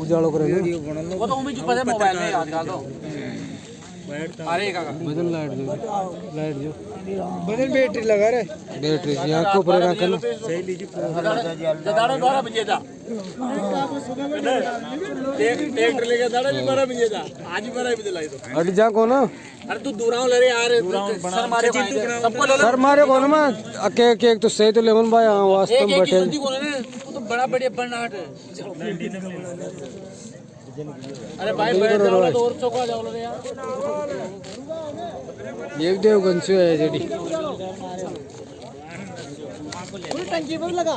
उजालो करे वो तो उम्मीद पता है मोबाइल में आजकल तो अरे काका बदल लाइट जो बदल बैटरी लगा रहे बैटरी जी आंखों पर रखल सही लीजिए दाड़ा 12 बजे था ट्रैक्टर लेके दाड़ा भी 12 बजे था आज भी 12 बजे लाई तो हट जा को ना अरे तू दूराव ले रे यार सर मारे सबको ले सर मारे को ना मैं केक केक तो सही तो लेमन भाई हां वास्तव में एक बैठे जल्दी को ने तू तो बड़ा बढ़िया बनाट है अरे भाई बैठ जाओ तो और चौका जाओ रे यार ये देव गंसु है जेडी फुल टंकी पर लगा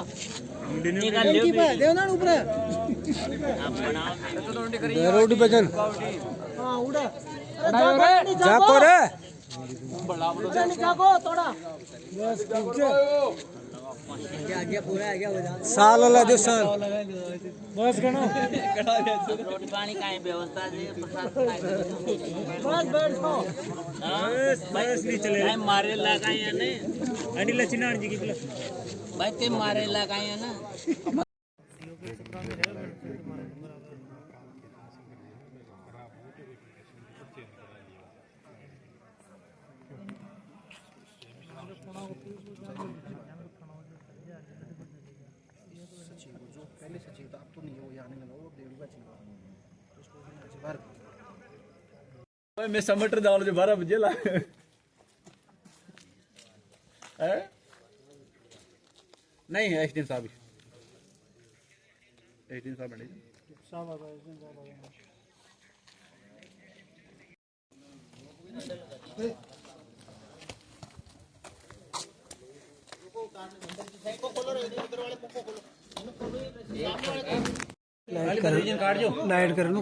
टंकी पे देव ना ऊपर रोड पे चल हां उड़ा जाको रे जाको थोड़ा बस आगे पूरा आ गया साल वाला जो साल बस गणो रोटी पानी का व्यवस्था है बस बैठो बस नहीं चले मारे लगाए या नहीं अनिल चिनार जी की भाई ते मारे लगाए या ना पहले सचिव था अब तो नहीं है वो आने लगा वो डेढ़ बजे भाई मैं समटर दाल जो 12 बजे ला है नहीं है एसडीएम साहब बने साहब लाइट कर लो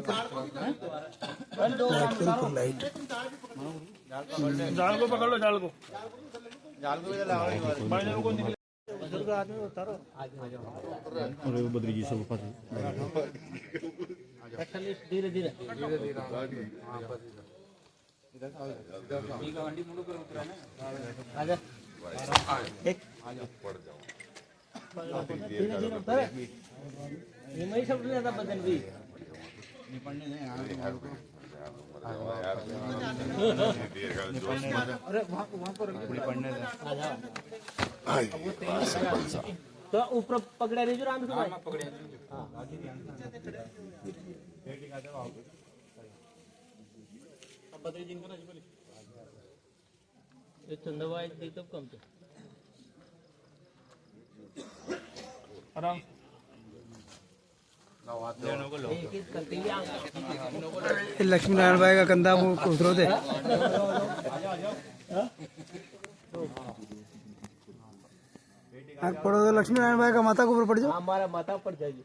लाइट जाल को पकड़ लो जाल को और बद्री जी सब पास धीरे धीरे आजा एक धीरे धीरे उतर ये मैं सब ज्यादा बदल भी निपटने नहीं अरे वहां पर निपटने तो ऊपर पकड़ा रही जो राम से भाई पकड़े हां अब बदल जिन को बोले ये चंदवाई दी तब कम थे आराम लक्ष्मी नारायण भाई का कंधा वो उतरो दे पड़ो तो लक्ष्मी नारायण भाई का माथा के ऊपर पड़ जाओ हमारा माथा पड़ जाएगी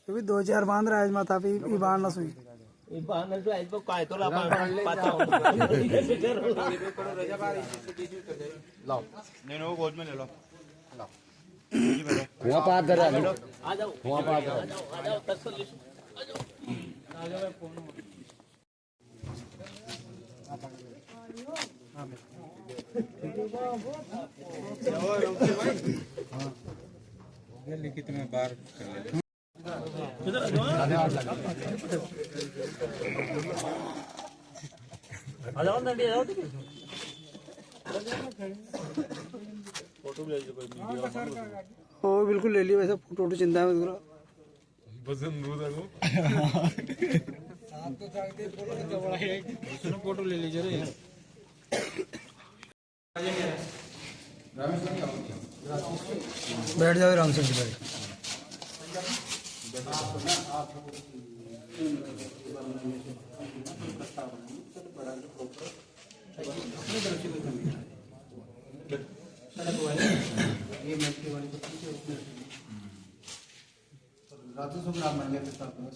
तो भी 2-4 बांध रहा है माथा पे ये बांध ना सुई ये बांधल तो ऐसे काय तो ला पाता लाओ नहीं वो गोद में ले लो वहां पार कर आ जाओ वहां पर आ जाओ तसल्ली आ जाओ आगे मैं फोन ये लिखित में बार कर ले आ जाओ ना ले जाओ फोटो ले लीजिए कोई वीडियो ओ बिल्कुल ले लिया वैसे फोटो चिंता मत करो वजन रोदा को आप तो चाहते फोटो तो बड़ा है सुनो फोटो ले लीजिए रे बैठ जाओ आराम से भाई रातों से नाम मांगे तो साथ में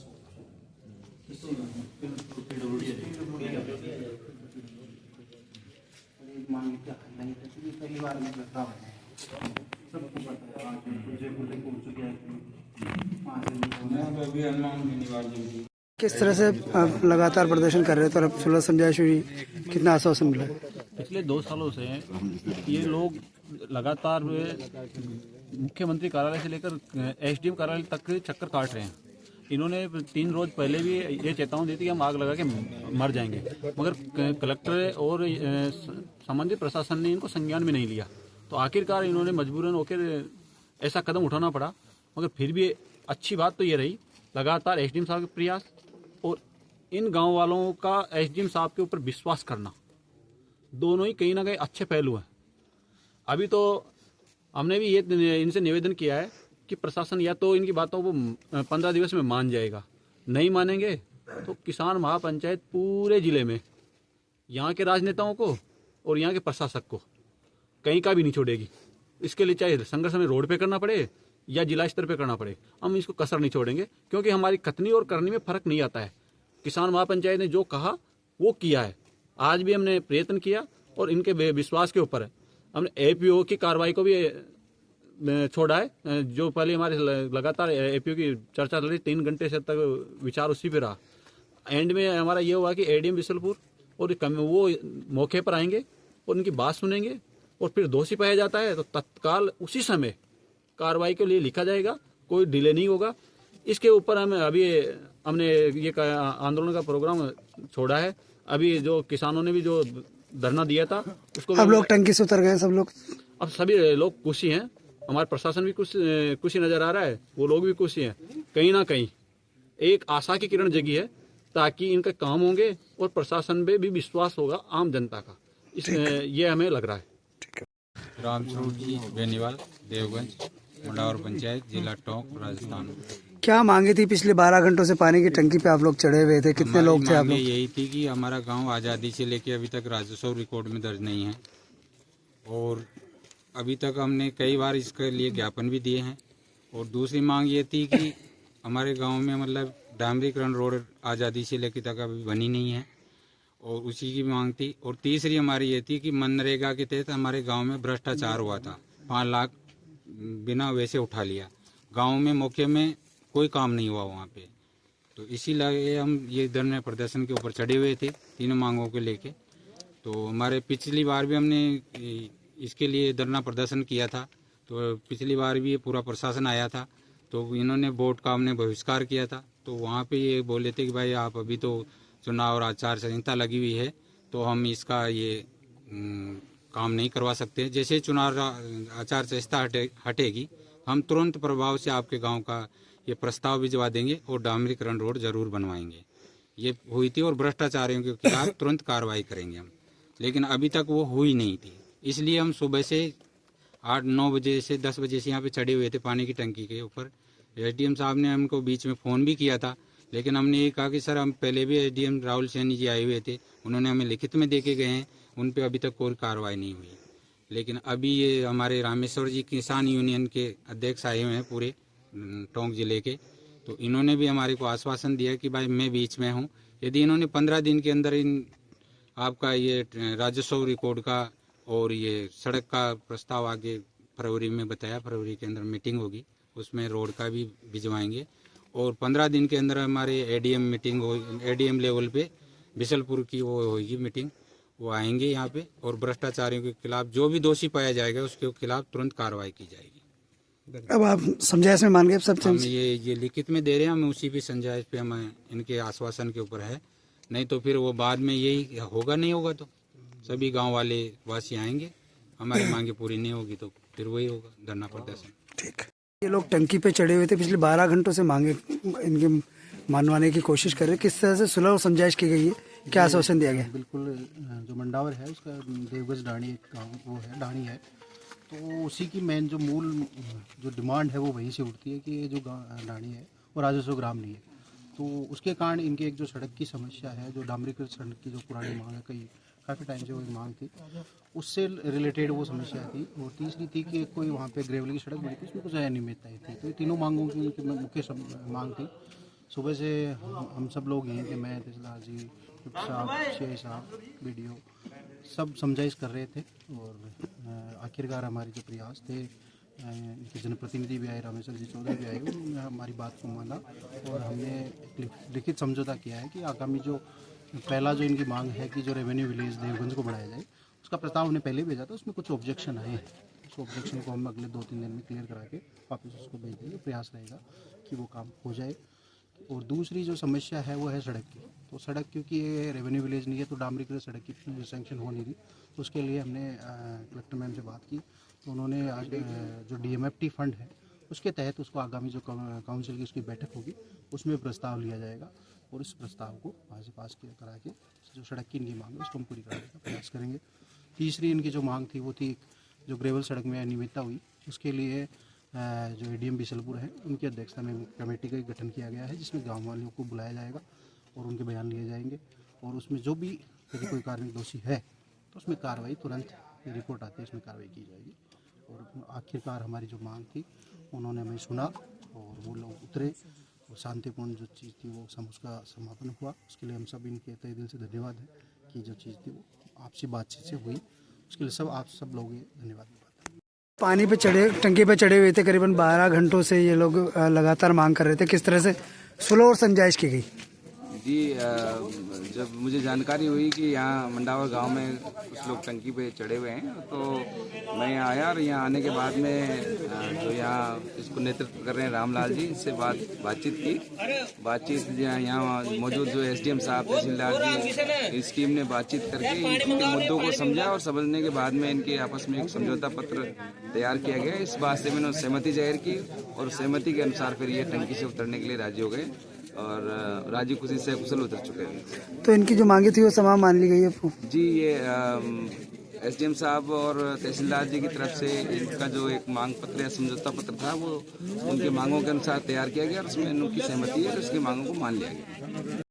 मांगे क्या नहीं थे, क्योंकि पहली बार में लगता है सबको पता है। जयपुर तक पहुँच चुके हैं, वहाँ से अभी हनुमान बेनीवाल किस तरह से आप लगातार प्रदर्शन कर रहे थे और अब सुलह समझाइश हुई, कितना आश्वासन मिला? पिछले 2 सालों से ये लोग लगातार मुख्यमंत्री कार्यालय से लेकर एसडीएम कार्यालय तक चक्कर काट रहे हैं। इन्होंने 3 रोज पहले भी ये चेतावनी दी थी कि हम आग लगा के मर जाएंगे, मगर कलेक्टर और संबंधित प्रशासन ने इनको संज्ञान में नहीं लिया। तो आखिरकार इन्होंने मजबूरन होकर ऐसा कदम उठाना पड़ा। मगर फिर भी अच्छी बात तो ये रही, लगातार एसडीएम साहब के प्रयास और इन गांव वालों का एसडीएम साहब के ऊपर विश्वास करना, दोनों ही कहीं ना कहीं अच्छे पहलू हैं। अभी तो हमने भी ये इनसे निवेदन किया है कि प्रशासन या तो इनकी बातों को 15 दिवस में मान जाएगा, नहीं मानेंगे तो किसान महापंचायत पूरे जिले में यहाँ के राजनेताओं को और यहाँ के प्रशासक को कहीं का भी नहीं छोड़ेगी। इसके लिए चाहे संघर्ष हमें रोड पे करना पड़े या जिला स्तर पे करना पड़े, हम इसको कसर नहीं छोड़ेंगे, क्योंकि हमारी कथनी और करनी में फर्क नहीं आता है। किसान महापंचायत ने जो कहा वो किया है। आज भी हमने प्रयत्न किया और इनके विश्वास के ऊपर है हमने एपीओ की कार्रवाई को भी छोड़ा है। जो पहले हमारे लगातार एपीओ की चर्चा चल रही, 3 घंटे से तक विचार उसी पे रहा। एंड में हमारा ये हुआ कि एडीएम बिशलपुर और वो मौके पर आएंगे और उनकी बात सुनेंगे और फिर दोषी पाया जाता है तो तत्काल उसी समय कार्रवाई के लिए लिखा जाएगा, कोई डिले नहीं होगा। इसके ऊपर हमने ये आंदोलन का प्रोग्राम छोड़ा है। अभी जो किसानों ने भी जो धरना दिया था उसको अब लोग टंकी से उतर गए, सब लोग अब सभी लोग खुशी हैं। हमारे प्रशासन भी खुशी नजर आ रहा है, वो लोग भी खुशी हैं। कहीं ना कहीं एक आशा की किरण जगी है ताकि इनका काम होंगे और प्रशासन पे भी विश्वास होगा आम जनता का, ये हमें लग रहा है। रामस्वरूप जी बेनीवाल, देवगंज, मुंडावर पंचायत, जिला टोंक, राजस्थान। क्या मांगे थी? पिछले 12 घंटों से पानी की टंकी पे आप लोग चढ़े हुए थे, कितने लोग थे आप लोग? यही थी कि हमारा गांव आज़ादी से लेके अभी तक राजस्व रिकॉर्ड में दर्ज नहीं है और अभी तक हमने कई बार इसके लिए ज्ञापन भी दिए हैं। और दूसरी मांग ये थी कि हमारे गांव में मतलब डामरीकरण रोड आज़ादी से लेके तक अभी बनी नहीं है और उसी की मांग थी। और तीसरी हमारी ये थी कि मनरेगा के तहत हमारे गांव में भ्रष्टाचार हुआ था, 5 लाख बिना वैसे उठा लिया। गांव में मौके में कोई काम नहीं हुआ वहाँ पे, तो इसीलिए हम ये धरना प्रदर्शन के ऊपर चढ़े हुए थे 3 मांगों को लेके। तो हमारे पिछली बार भी हमने इसके लिए धरना प्रदर्शन किया था, तो पिछली बार भी ये पूरा प्रशासन आया था तो इन्होंने वोट का हमने बहिष्कार किया था। तो वहाँ पे ये बोले थे कि भाई आप अभी तो चुनाव और आचार संहिता लगी हुई है तो हम इसका ये काम नहीं करवा सकते। जैसे चुनाव आचार संहिता हटेगी हम तुरंत प्रभाव से आपके गांव का ये प्रस्ताव भिजवा देंगे और डामरीकरण रोड जरूर बनवाएंगे। ये हुई थी और भ्रष्टाचारियों के खिलाफ तुरंत कार्रवाई करेंगे हम, लेकिन अभी तक वो हुई नहीं थी। इसलिए हम सुबह से 8-9 बजे से 10 बजे से यहाँ पे चढ़े हुए थे पानी की टंकी के ऊपर। एसडीएम साहब ने हमको बीच में फ़ोन भी किया था, लेकिन हमने ये कहा कि सर हम पहले भी एसडीएम राहुल सैनी जी आए हुए थे, उन्होंने हमें लिखित में दे के गए हैं, उन पे अभी तक कोई कार्रवाई नहीं हुई। लेकिन अभी ये हमारे रामेश्वर जी किसान यूनियन के अध्यक्ष आए हुए हैं पूरे टोंक जिले के, तो इन्होंने भी हमारे को आश्वासन दिया कि भाई मैं बीच में हूँ। यदि इन्होंने 15 दिन के अंदर इन आपका ये राजस्व रिकॉर्ड का और ये सड़क का प्रस्ताव आगे फरवरी में बताया, फरवरी के अंदर मीटिंग होगी, उसमें रोड का भी भिजवाएंगे। और 15 दिन के अंदर हमारे एडीएम मीटिंग हो, एडीएम लेवल पे बिशलपुर की वो होगी मीटिंग, वो आएंगे यहाँ पे और भ्रष्टाचारियों के खिलाफ जो भी दोषी पाया जाएगा उसके खिलाफ तुरंत कार्रवाई की जाएगी। अब आप समझाइश में मान गए सब? हम ये लिखित में दे रहे हैं, हम उसी भी समझाइश पे हम इनके आश्वासन के ऊपर है, नहीं तो फिर वो बाद में यही होगा, नहीं होगा तो सभी गांव वाले वासी आएंगे, हमारी मांगे पूरी नहीं होगी तो फिर वही होगा धरना प्रदर्शन। ठीक। ये लोग टंकी पे चढ़े हुए थे, पिछले 12 घंटों से मांगे इनके मानवाने की कोशिश कर रहे हैं, किस तरह से सुलह और समझाइश की गई है, क्या आश्वासन दिया गया? बिल्कुल, जो मंडावर है उसका देवगंज ढाणी गाँव वो है, ढाणी है, तो उसी की मेन जो मूल जो डिमांड है वो वहीं से उठती है कि ये जो ढाणी है वो राजस्व ग्राम नहीं है। तो उसके कारण इनके एक जो सड़क की समस्या है, जो डामरीकृत सड़क की जो पुरानी मांग है, काफ़ी टाइम से वो मांग थी, उससे रिलेटेड वो समस्या थी। और तीसरी थी कि कोई वहाँ पे ग्रेवल की सड़क बनी थी, उसमें कुछ अनियमितताएं थी। तो ये तीनों मांगों की उनकी मुख्य मांग थी। सुबह से हम सब लोग यहीं थे, मैं तहसीलदार जी, साहब, शेख साहब, BDO, सब समझाइश कर रहे थे और आखिरकार हमारे जो प्रयास थे, इनके जनप्रतिनिधि भी आए, रामेश्वर जी चौधरी भी आए, उन्होंने हमारी बात को माना और हमने एक लिखित समझौता किया है कि आगामी जो पहला जो इनकी मांग है कि जो रेवेन्यू विलेज देवगंज को बढ़ाया जाए, उसका प्रस्ताव हमने पहले भेजा था। उसमें कुछ ऑब्जेक्शन आए हैं, उस ऑब्जेक्शन को हम अगले 2-3 दिन में क्लियर करा के वापस उसको भेज देंगे। प्रयास रहेगा कि वो काम हो जाए। और दूसरी जो समस्या है वो है सड़क की। तो सड़क क्योंकि ये रेवेन्यू विलेज नहीं है तो डामरीकृत सड़क की सैंक्शन हो नहीं रही, तो उसके लिए हमने कलेक्टर मैम से बात की, तो उन्होंने आज जो DMFT फंड है उसके तहत उसको आगामी जो काउंसिल की उसकी बैठक होगी उसमें प्रस्ताव लिया जाएगा और इस प्रस्ताव को वहाँ से पास करा के जो सड़क की इनकी मांग है उसको हम पूरी कराने का प्रयास करेंगे। तीसरी इनकी जो मांग थी वो थी जो ग्रेवल सड़क में अनियमितता हुई, उसके लिए जो ADM बिशलपुर है उनकी अध्यक्षता में कमेटी का गठन किया गया है, जिसमें गाँव वालों को बुलाया जाएगा और उनके बयान लिए जाएंगे और उसमें जो भी यदि कोई कार्मिक दोषी है तो उसमें कार्रवाई तुरंत रिपोर्ट आती है उसमें कार्रवाई की जाएगी। और आखिरकार हमारी जो मांग थी उन्होंने हमें सुना और वो लोग उतरे और शांतिपूर्ण जो चीज़ थी वो उसका समापन हुआ। उसके लिए हम सब इनके तहे दिल से धन्यवाद है कि जो चीज़ थी वो आपसी बातचीत से हुई, उसके लिए आप सब लोग धन्यवाद। पानी पे चढ़े, टंकी पे चढ़े हुए थे, करीबन 12 घंटों से ये लोग लगातार मांग कर रहे थे। किस तरह से सुलह और समझाइश की गई? जी, जब मुझे जानकारी हुई कि यहाँ मंडावर गांव में कुछ लोग टंकी पे चढ़े हुए हैं तो मैं यहाँ आया और यहाँ आने के बाद में जो यहाँ इसको नेतृत्व कर रहे हैं रामलाल जी, इससे बातचीत की। यहाँ मौजूद जो SDM साहब, तहसीलदार जी, इस टीम ने बातचीत करके इनके मुद्दों को समझा और समझने के बाद में इनके आपस में एक समझौता पत्र तैयार किया गया। इस बात से मैंने सहमति जाहिर की और सहमति के अनुसार फिर ये टंकी से उतरने के लिए राजी हो गए और राजी खुशी से कुशल उतर चुके हैं। तो इनकी जो मांगी थी वो तमाम मान ली गई है? जी, ये SDM साहब और तहसीलदार जी की तरफ से इनका जो एक मांग पत्र या समझौता पत्र था वो उनके मांगों के अनुसार तैयार किया गया और उसमें उनकी सहमति है और उसकी मांगों को मान लिया गया।